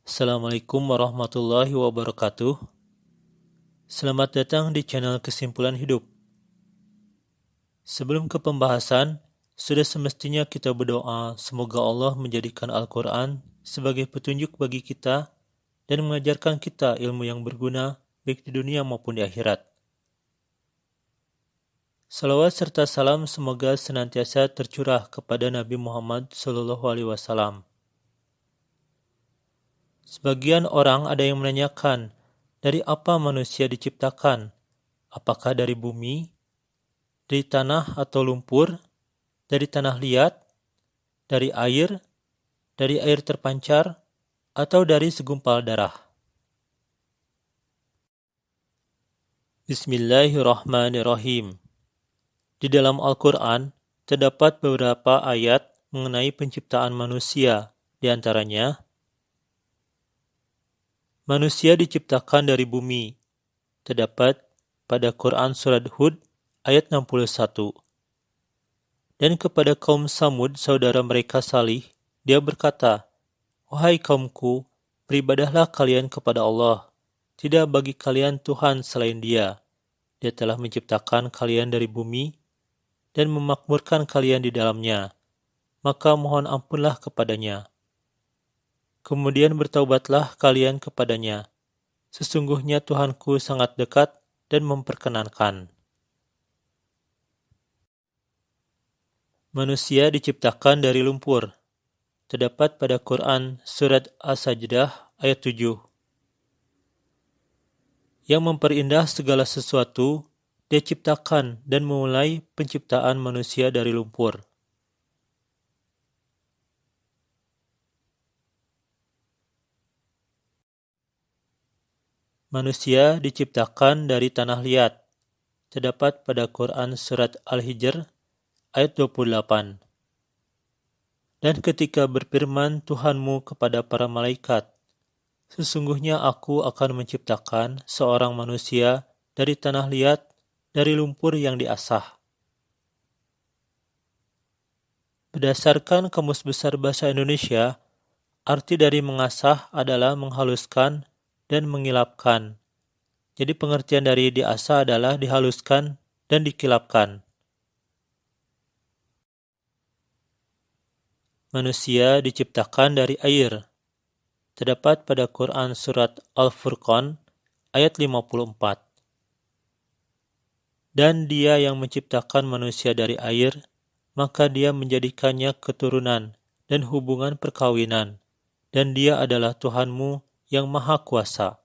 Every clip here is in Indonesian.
Assalamualaikum warahmatullahi wabarakatuh. Selamat datang di channel Kesimpulan Hidup. Sebelum ke pembahasan, sudah semestinya kita berdoa semoga Allah menjadikan Al-Quran sebagai petunjuk bagi kita dan mengajarkan kita ilmu yang berguna baik di dunia maupun di akhirat. Salawat serta salam semoga senantiasa tercurah kepada Nabi Muhammad SAW. Sebagian orang ada yang menanyakan, dari apa manusia diciptakan? Apakah dari bumi, dari tanah atau lumpur, dari tanah liat, dari air terpancar, atau dari segumpal darah? Bismillahirrahmanirrahim. Di dalam Al-Quran, terdapat beberapa ayat mengenai penciptaan manusia, di antaranya, manusia diciptakan dari bumi, terdapat pada Quran Surat Hud ayat 61. Dan kepada kaum Samud, saudara mereka Salih, dia berkata, "Wahai kaumku, beribadahlah kalian kepada Allah. Tidak bagi kalian Tuhan selain Dia. Dia telah menciptakan kalian dari bumi dan memakmurkan kalian di dalamnya. Maka mohon ampunlah kepadanya. Kemudian bertaubatlah kalian kepadanya. Sesungguhnya Tuhanku sangat dekat dan memperkenankan." Manusia diciptakan dari lumpur. Terdapat pada Quran Surat As-Sajdah ayat 7. Yang memperindah segala sesuatu, Dia ciptakan dan memulai penciptaan manusia dari lumpur. Manusia diciptakan dari tanah liat. Terdapat pada Quran Surat Al-Hijr ayat 28. Dan ketika berfirman Tuhanmu kepada para malaikat, sesungguhnya aku akan menciptakan seorang manusia dari tanah liat, dari lumpur yang diasah. Berdasarkan Kamus Besar Bahasa Indonesia, arti dari mengasah adalah menghaluskan dan mengilapkan. Jadi pengertian dari diasah adalah dihaluskan dan dikilapkan. Manusia diciptakan dari air. Terdapat pada Quran Surat Al-Furqan ayat 54. Dan Dia yang menciptakan manusia dari air, maka Dia menjadikannya keturunan dan hubungan perkawinan, dan Dia adalah Tuhanmu yang Maha Kuasa.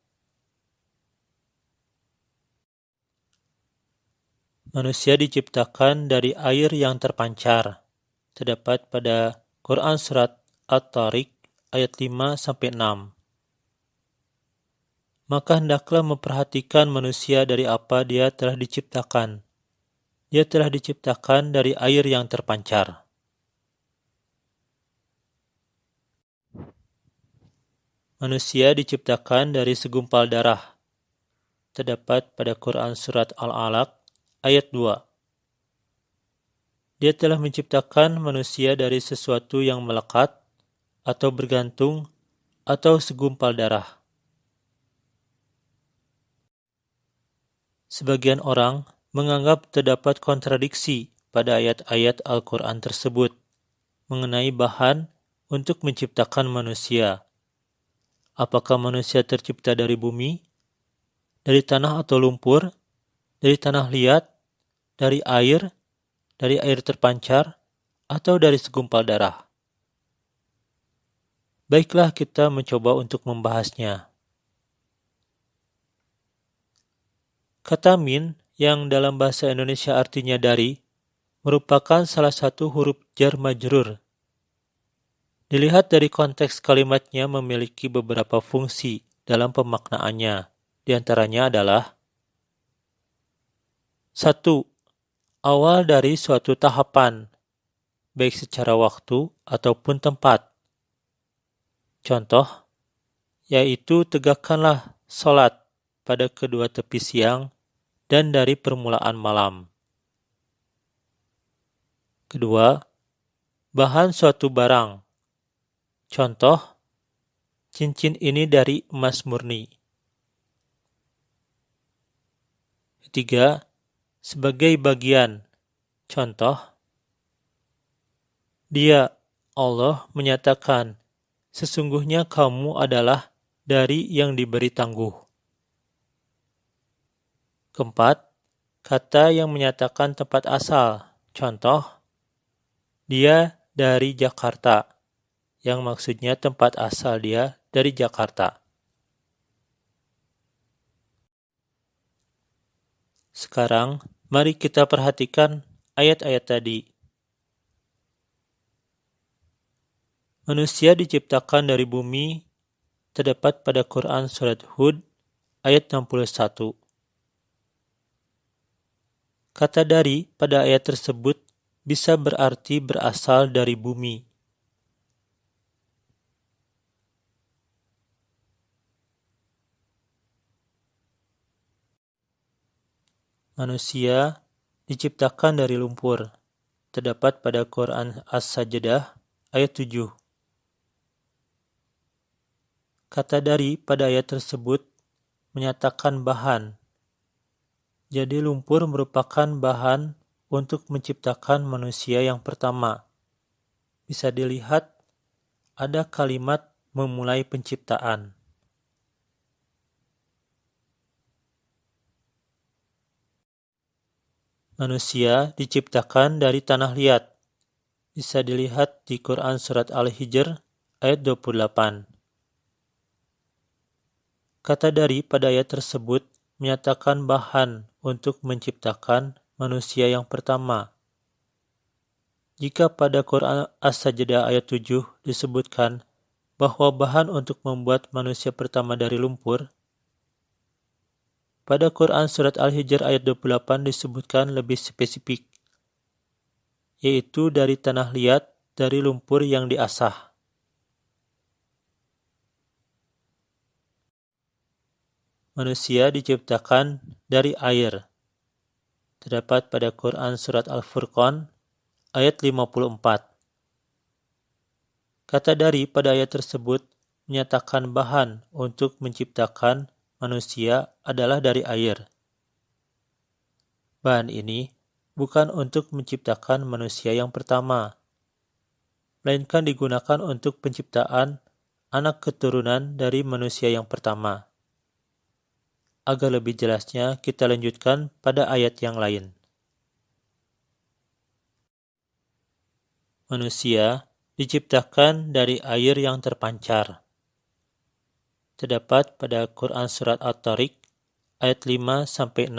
Manusia diciptakan dari air yang terpancar. Terdapat pada Quran Surat At-Tariq ayat 5-6. Maka hendaklah memperhatikan manusia dari apa dia telah diciptakan. Dia telah diciptakan dari air yang terpancar. Manusia diciptakan dari segumpal darah. Terdapat pada Quran Surat Al-Alaq ayat 2. Dia telah menciptakan manusia dari sesuatu yang melekat, atau bergantung, atau segumpal darah. Sebagian orang menganggap terdapat kontradiksi pada ayat-ayat Al-Quran tersebut mengenai bahan untuk menciptakan manusia. Apakah manusia tercipta dari bumi, dari tanah atau lumpur, dari tanah liat, dari air terpancar, atau dari segumpal darah? Baiklah kita mencoba untuk membahasnya. Kata min yang dalam bahasa Indonesia artinya dari, merupakan salah satu huruf jar majrur. Dilihat dari konteks kalimatnya memiliki beberapa fungsi dalam pemaknaannya. Di antaranya adalah 1. Awal dari suatu tahapan, baik secara waktu ataupun tempat. Contoh, yaitu tegakkanlah sholat pada kedua tepi siang dan dari permulaan malam. Kedua, bahan suatu barang. Contoh, cincin ini dari emas murni. Ketiga, sebagai bagian. Contoh, Dia, Allah, menyatakan, sesungguhnya kamu adalah dari yang diberi tangguh. Keempat, kata yang menyatakan tempat asal. Contoh, dia dari Jakarta, yang maksudnya tempat asal dia dari Jakarta. Sekarang, mari kita perhatikan ayat-ayat tadi. Manusia diciptakan dari bumi, terdapat pada Quran Surat Hud, ayat 61. Kata dari pada ayat tersebut bisa berarti berasal dari bumi. Manusia diciptakan dari lumpur, terdapat pada Quran As-Sajdah, ayat 7. Kata dari pada ayat tersebut menyatakan bahan. Jadi lumpur merupakan bahan untuk menciptakan manusia yang pertama. Bisa dilihat ada kalimat memulai penciptaan. Manusia diciptakan dari tanah liat. Bisa dilihat di Quran Surat Al-Hijr ayat 28. Kata dari pada ayat tersebut menyatakan bahan untuk menciptakan manusia yang pertama. Jika pada Quran As-Sajdah ayat 7 disebutkan bahwa bahan untuk membuat manusia pertama dari lumpur, pada Quran Surat Al-Hijr ayat 28 disebutkan lebih spesifik, yaitu dari tanah liat, dari lumpur yang diasah. Manusia diciptakan dari air. Terdapat pada Quran Surat Al-Furqan, ayat 54. Kata dari pada ayat tersebut menyatakan bahan untuk menciptakan manusia adalah dari air. Bahan ini bukan untuk menciptakan manusia yang pertama, melainkan digunakan untuk penciptaan anak keturunan dari manusia yang pertama. Agar lebih jelasnya, kita lanjutkan pada ayat yang lain. Manusia diciptakan dari air yang terpancar. Terdapat pada Quran Surat At-Tariq, ayat 5-6.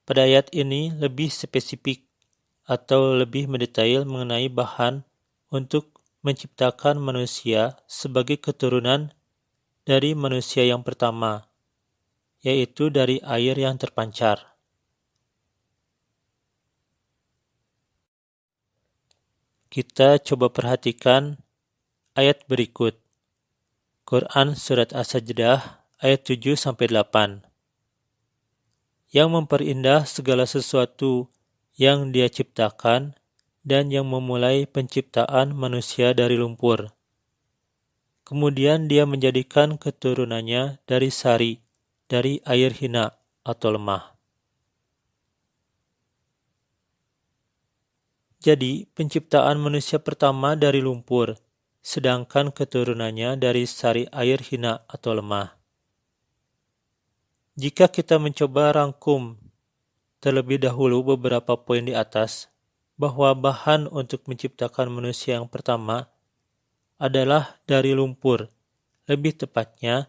Pada ayat ini lebih spesifik atau lebih mendetail mengenai bahan untuk menciptakan manusia sebagai keturunan dari manusia yang pertama, yaitu dari air yang terpancar. Kita coba perhatikan ayat berikut. Quran Surat As-Sajdah ayat 7-8. Yang memperindah segala sesuatu yang Dia ciptakan dan yang memulai penciptaan manusia dari lumpur. Kemudian Dia menjadikan keturunannya dari sari, dari air hina atau lemah. Jadi, penciptaan manusia pertama dari lumpur, sedangkan keturunannya dari sari air hina atau lemah. Jika kita mencoba rangkum terlebih dahulu beberapa poin di atas, bahwa bahan untuk menciptakan manusia yang pertama adalah dari lumpur, lebih tepatnya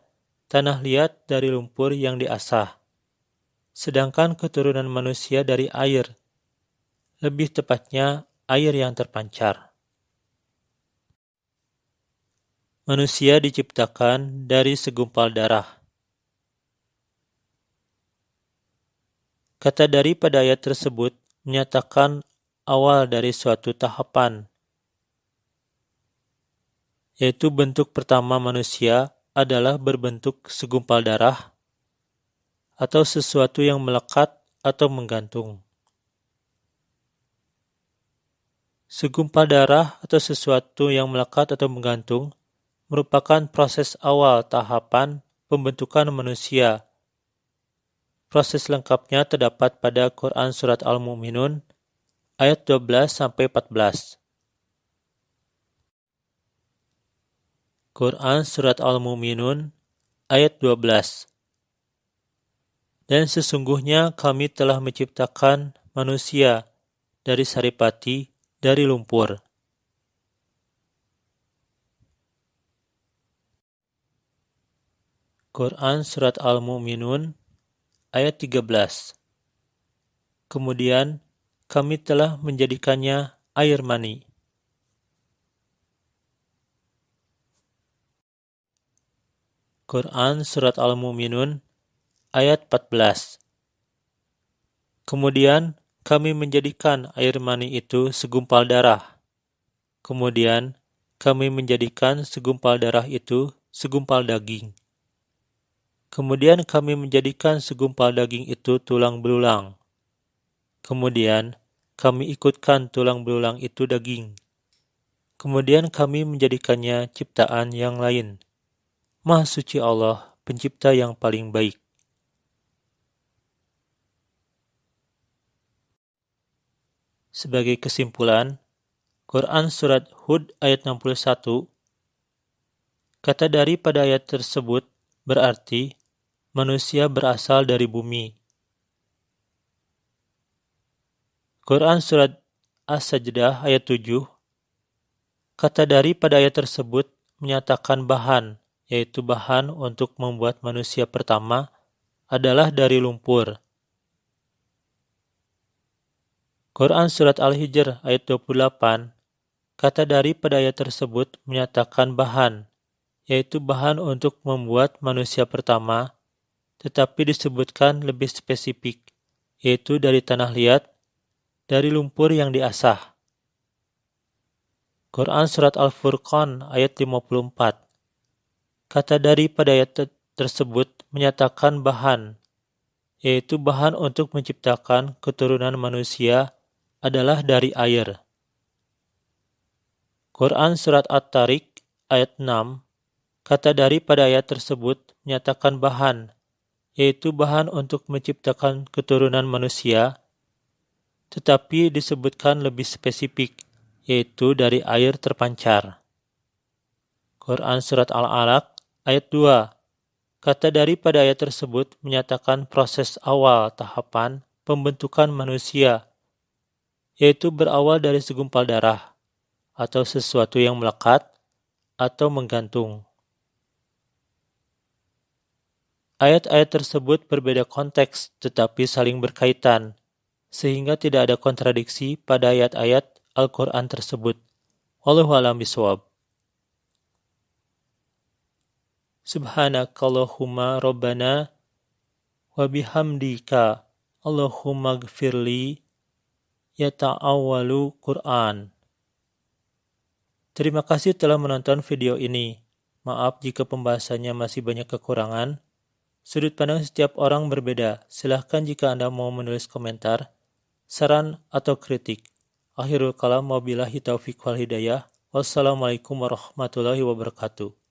tanah liat dari lumpur yang diasah. Sedangkan keturunan manusia dari air, lebih tepatnya air yang terpancar. Manusia diciptakan dari segumpal darah. Kata dari pada ayat tersebut menyatakan awal dari suatu tahapan, yaitu bentuk pertama manusia adalah berbentuk segumpal darah atau sesuatu yang melekat atau menggantung. Segumpal darah atau sesuatu yang melekat atau menggantung merupakan proses awal tahapan pembentukan manusia. Proses lengkapnya terdapat pada Quran Surat Al-Mu'minun ayat 12-14. Quran Surat Al-Mu'minun ayat 12. Dan sesungguhnya kami telah menciptakan manusia dari saripati, dari lumpur. Quran Surat Al-Mu'minun ayat 13. Kemudian kami telah menjadikannya air mani. Quran Surat Al-Mu'minun ayat 14. Kemudian kami menjadikan air mani itu segumpal darah. Kemudian kami menjadikan segumpal darah itu segumpal daging. Kemudian kami menjadikan segumpal daging itu tulang belulang. Kemudian kami ikutkan tulang belulang itu daging. Kemudian kami menjadikannya ciptaan yang lain. Maha suci Allah, pencipta yang paling baik. Sebagai kesimpulan, Quran Surat Hud ayat 61, kata dari pada ayat tersebut berarti manusia berasal dari bumi. Quran Surat As-Sajdah ayat 7, kata dari pada ayat tersebut menyatakan bahan, yaitu bahan untuk membuat manusia pertama adalah dari lumpur. Quran Surat Al-Hijr ayat 28, kata dari pada ayat tersebut menyatakan bahan, yaitu bahan untuk membuat manusia pertama, tetapi disebutkan lebih spesifik, yaitu dari tanah liat, dari lumpur yang diasah. Quran Surat Al-Furqan ayat 54, kata dari pada ayat tersebut menyatakan bahan, yaitu bahan untuk menciptakan keturunan manusia adalah dari air. Quran Surat At-Tariq ayat 6, kata dari pada ayat tersebut menyatakan bahan, yaitu bahan untuk menciptakan keturunan manusia, tetapi disebutkan lebih spesifik, yaitu dari air terpancar. Quran Surat Al-Alaq ayat 2, kata dari pada ayat tersebut menyatakan proses awal tahapan pembentukan manusia, yaitu berawal dari segumpal darah, atau sesuatu yang melekat atau menggantung. Ayat-ayat tersebut berbeda konteks tetapi saling berkaitan, sehingga tidak ada kontradiksi pada ayat-ayat Al-Quran tersebut. Wallahu a'lam bishawab. Subhanakallahumma rabbana wa bihamdika Allahumma gfirli yata'awwalu Qur'an. Terima kasih telah menonton video ini. Maaf jika pembahasannya masih banyak kekurangan. Sudut pandang setiap orang berbeda. Silahkan jika Anda mau menulis komentar, saran, atau kritik. Akhirul kalam, wabillahi taufiq wal hidayah. Wassalamualaikum warahmatullahi wabarakatuh.